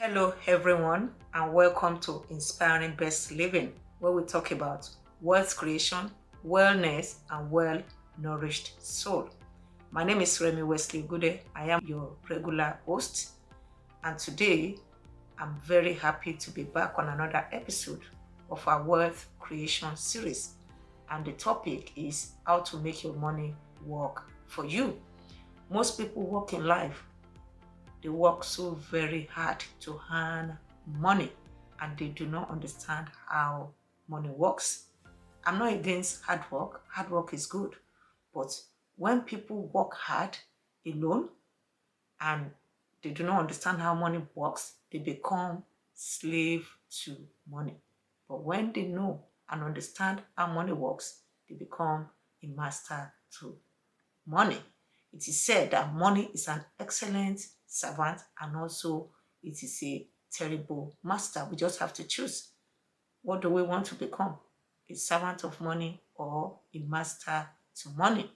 Hello, everyone, and welcome to Inspiring Best Living, where we talk about wealth creation, wellness, and well nourished soul. My name is Remi Wesley Ogude. I am your regular host, and today I'm very happy to be back on another episode of our wealth creation series. And the topic is how to make your money work for you. Most people work in life, they work so very hard to earn money and they do not understand how money works. I'm not against hard work. Hard work is good. But when people work hard alone and they do not understand how money works, they become slave to money. But when they know and understand how money works, they become a master to money. It is said that money is an excellent servant and also it is a terrible master. We just have to choose. What do we want to become? A servant of money or a master to money?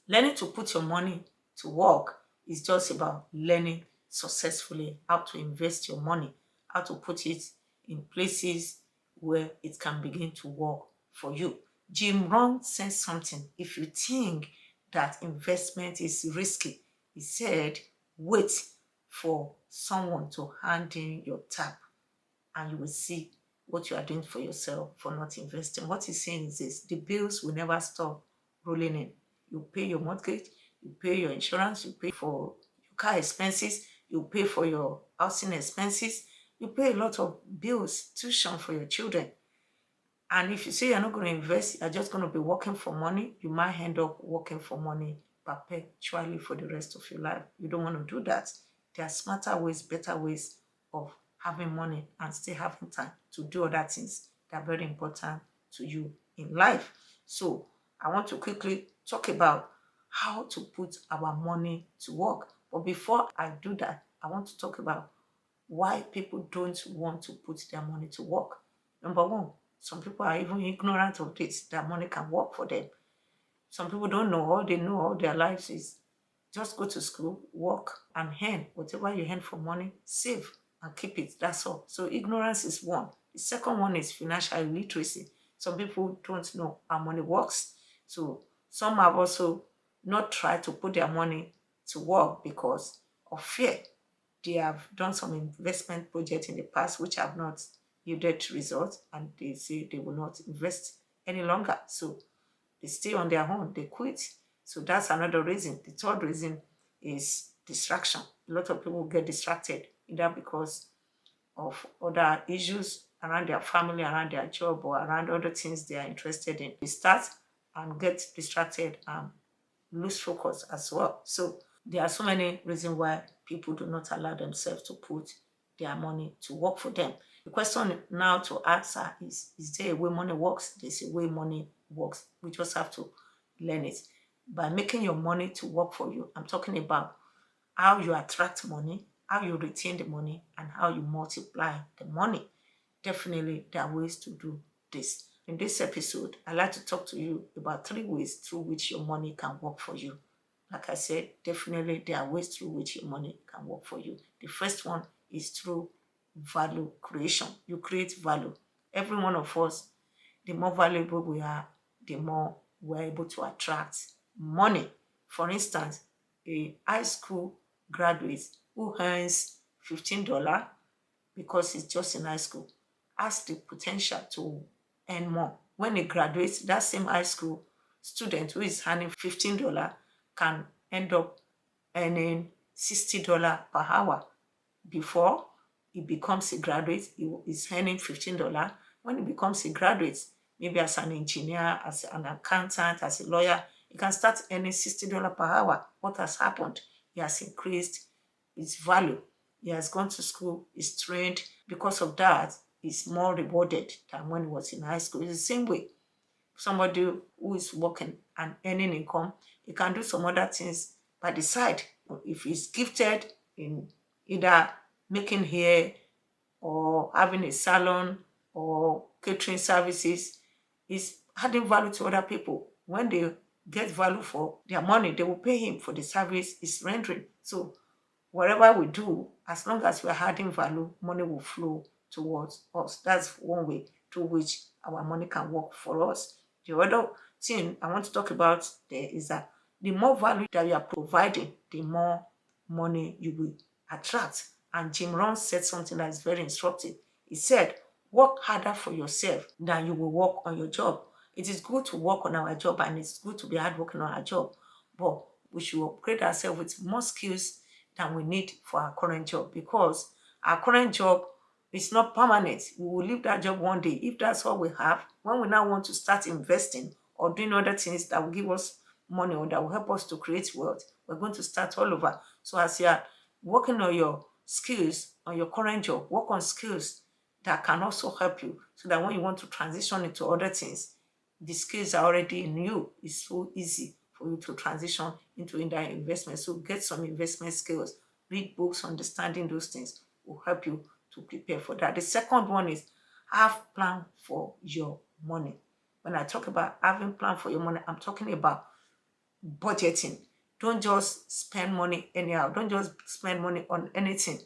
Learning to put your money to work is just about learning successfully how to invest your money, how to put it in places where it can begin to work for you. Jim Rohn says something. If you think that investment is risky, he said, wait for someone to hand in your tap and you will see what you are doing for yourself for not investing. What he's saying is this: the bills will never stop rolling in. You pay your mortgage, you pay your insurance, you pay for your car expenses, you pay for your housing expenses, you pay a lot of bills, tuition for your children. And if you say you're not going to invest, you're just going to be working for money, you might end up working for money perpetually for the rest of your life. You don't want to do that. There are smarter ways, better ways of having money and still having time to do other things that are very important to you in life. So I want to quickly talk about how to put our money to work. But before I do that, I want to talk about why people don't want to put their money to work. Number one, some people are even ignorant of this, that money can work for them. Some people don't know. All they know all their lives is just go to school, work, and earn. Whatever you earn for money, save and keep it. That's all. So ignorance is one. The second one is financial illiteracy. Some people don't know how money works. So some have also not tried to put their money to work because of fear. They have done some investment projects in the past which have not yielded results, and they say they will not invest any longer. So they stay on their own, they quit. So that's another reason. The third reason is distraction. A lot of people get distracted, either because of other issues around their family, around their job, or around other things they are interested in. They start and get distracted and lose focus as well. So there are so many reasons why people do not allow themselves to put their money to work for them. The question now to answer is there a way money works? There's a way money works. We just have to learn it. By making your money to work for you, I'm talking about how you attract money, how you retain the money, and how you multiply the money. Definitely, there are ways to do this. In this episode, I'd like to talk to you about 3 ways through which your money can work for you. Like I said, definitely there are ways through which your money can work for you. The first one is through value creation. You create value. Every one of us, the more valuable we are, the more we're able to attract money. For instance, a high school graduate who earns $15 because he's just in high school has the potential to earn more. When he graduates, that same high school student who is earning $15 can end up earning $60 per hour. Before he becomes a graduate, he is earning $15. When he becomes a graduate, maybe as an engineer, as an accountant, as a lawyer, he can start earning $60 per hour. What has happened? He has increased his value. He has gone to school, he's trained. Because of that, he's more rewarded than when he was in high school. It's the same way. Somebody who is working and earning income, he can do some other things by the side. If he's gifted in either making hair or having a salon or catering services, is adding value to other people. When they get value for their money, they will pay him for the service he's rendering. So whatever we do, as long as we're adding value, money will flow towards us. That's one way through which our money can work for us. The other thing I want to talk about there is that the more value that you are providing, the more money you will attract. And Jim Rohn said something that is very instructive. He said, work harder for yourself than you will work on your job. It is good to work on our job and it's good to be hard working on our job, but we should upgrade ourselves with more skills than we need for our current job, because our current job is not permanent. We will leave that job one day. If that's all we have, when we now want to start investing or doing other things that will give us money or that will help us to create wealth, we're going to start all over. So as you are working on your skills on your current job, work on skills that can also help you, so that when you want to transition into other things, the skills are already in you. It's so easy for you to transition into that investment. So get some investment skills, read books, understanding those things will help you to prepare for that. The second one is have plan for your money. When I talk about having plan for your money, I'm talking about budgeting. Don't just spend money anyhow. Don't just spend money on anything.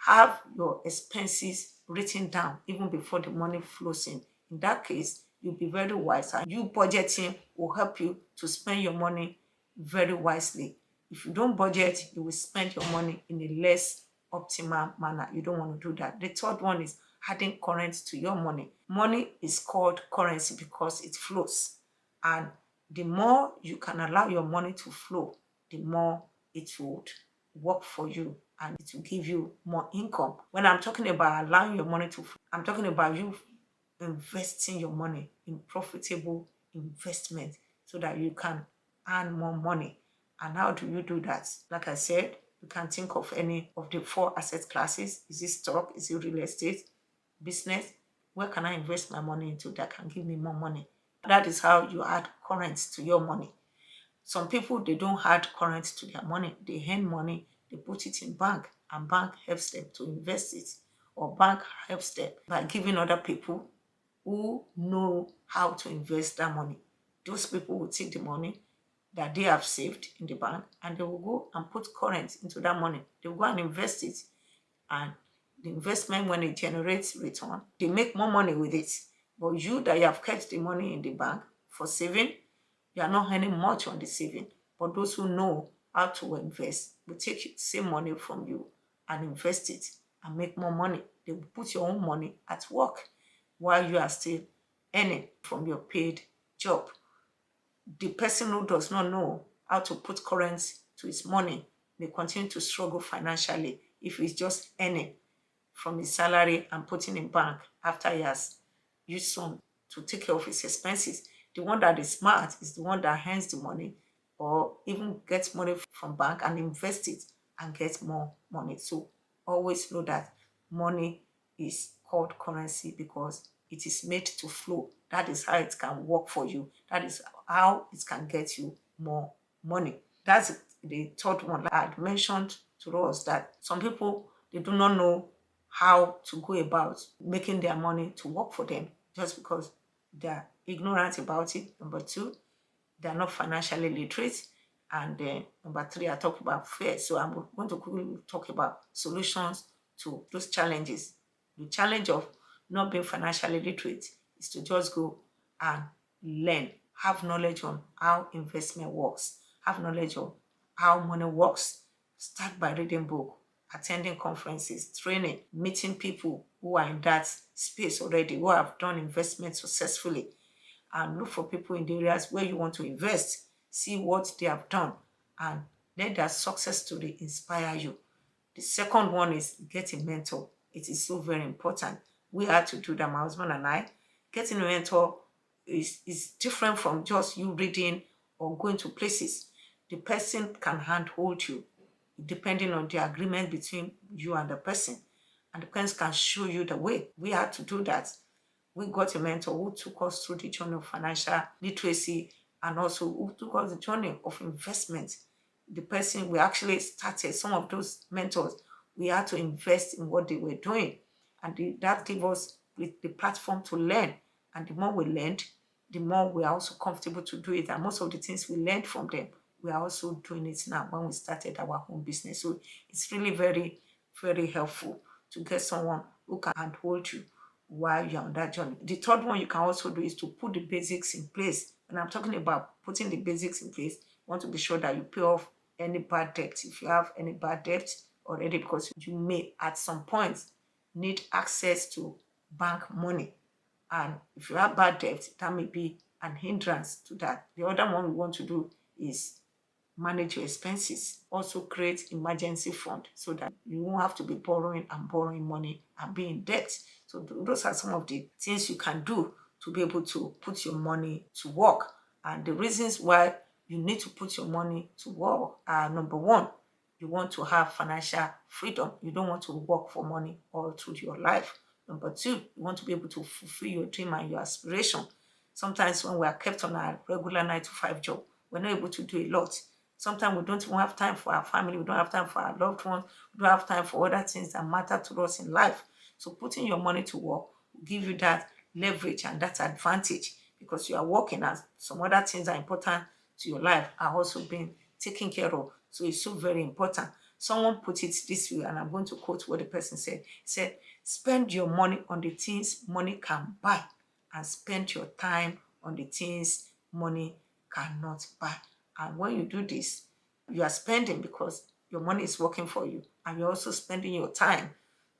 Have your expenses written down even before the money flows in. In that case, you'll be very wise, and you budgeting will help you to spend your money very wisely. If you don't budget, you will spend your money in a less optimal manner. You don't want to do that. The third one is adding current to your money. Money is called currency because it flows. And the more you can allow your money to flow, the more it would work for you and it will give you more income. When I'm talking about allowing your money to flow, I'm talking about you investing your money in profitable investment so that you can earn more money. And how do you do that? Like I said, you can think of any of the four asset classes. Is it stock? Is it real estate? Business? Where can I invest my money into that can give me more money? That is how you add current to your money. Some people, they don't add current to their money. They earn money, they put it in bank, and bank helps them to invest it. Or bank helps them by giving other people who know how to invest that money. Those people will take the money that they have saved in the bank and they will go and put current into that money. They will go and invest it. And the investment, when it generates return, they make more money with it. But you that you have kept the money in the bank for saving, you are not earning much on the saving. But those who know how to invest will take the same money from you and invest it and make more money. They will put your own money at work while you are still earning from your paid job. The person who does not know how to put current to his money may continue to struggle financially if he's just earning from his salary and putting in bank after he has used some to take care of his expenses. The one that is smart is the one that earns the money or even gets money from bank and invest it and gets more money. So always know that money is called currency because it is made to flow. That is how it can work for you. That is how it can get you more money. That's the third one. I had mentioned to us that some people, they do not know how to go about making their money to work for them just because they're ignorant about it. Number two, they're not financially literate. And then number three, I talked about fear. So I'm going to quickly talk about solutions to those challenges. The challenge of not being financially literate is to just go and learn, have knowledge on how investment works, have knowledge of how money works. Start by reading book, attending conferences, training, meeting people who are in that space already, who have done investment successfully, and look for people in the areas where you want to invest. See what they have done and let their success story inspire you. The second one is get a mentor. It is so very important. We had to do that, my husband and I. Getting a mentor is different from just you reading or going to places. The person can handhold you depending on the agreement between you and the person. And the person can show you the way. We had to do that. We got a mentor who took us through the journey of financial literacy and also who took us the journey of investment. The person, we actually started, some of those mentors, we had to invest in what they were doing. And that gave us the platform to learn. And the more we learned, the more we are also comfortable to do it. And most of the things we learned from them, we are also doing it now when we started our home business. So it's really very, very helpful to get someone who can handhold you while you're on that journey. The third one you can also do is to put the basics in place. When I'm talking about putting the basics in place, you want to be sure that you pay off any bad debt. If you have any bad debt already, because you may at some point need access to bank money. And if you have bad debt, that may be an hindrance to that. The other one we want to do is manage your expenses. Also create emergency fund so that you won't have to be borrowing and borrowing money and be in debt. So those are some of the things you can do to be able to put your money to work. And the reasons why you need to put your money to work are: number one, you want to have financial freedom. You don't want to work for money all through your life. Number two, you want to be able to fulfill your dream and your aspiration. Sometimes when we are kept on our regular 9 to 5 job, we're not able to do a lot. Sometimes we don't even have time for our family. We don't have time for our loved ones. We don't have time for other things that matter to us in life. So putting your money to work will give you that leverage and that advantage, because you are working and some other things that are important to your life are also being taken care of. So it's so very important. Someone put it this way, and I'm going to quote what the person said. He said, spend your money on the things money can buy, and spend your time on the things money cannot buy. And when you do this, you are spending because your money is working for you, and you're also spending your time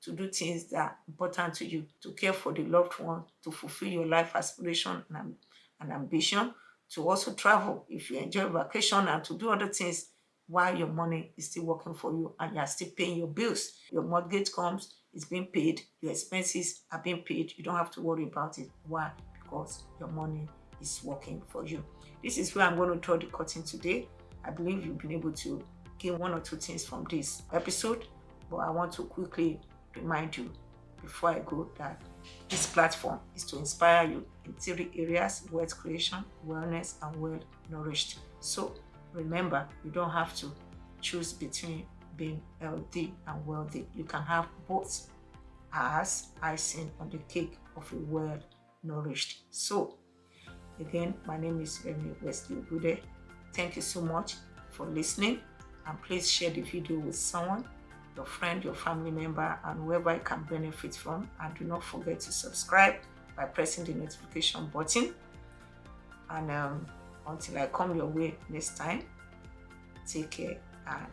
to do things that are important to you, to care for the loved one, to fulfill your life aspiration and ambition, to also travel if you enjoy vacation, and to do other things while your money is still working for you and you are still paying your bills. Your mortgage comes, it's being paid, your expenses are being paid. You don't have to worry about it. Why? Because your money is working for you. This is where I'm going to draw the curtain today. I believe you've been able to gain one or two things from this episode, but I want to quickly remind you before I go that this platform is to inspire you in 3 areas: wealth creation, wellness, and well-nourished. So remember, you don't have to choose between being healthy and wealthy. You can have both as icing on the cake of a well-nourished soul. Again, my name is Remi Wesley Ogude. Thank you so much for listening, and please share the video with someone, your friend, your family member, and whoever it can benefit from. And do not forget to subscribe by pressing the notification button. And until I come your way next time, take care and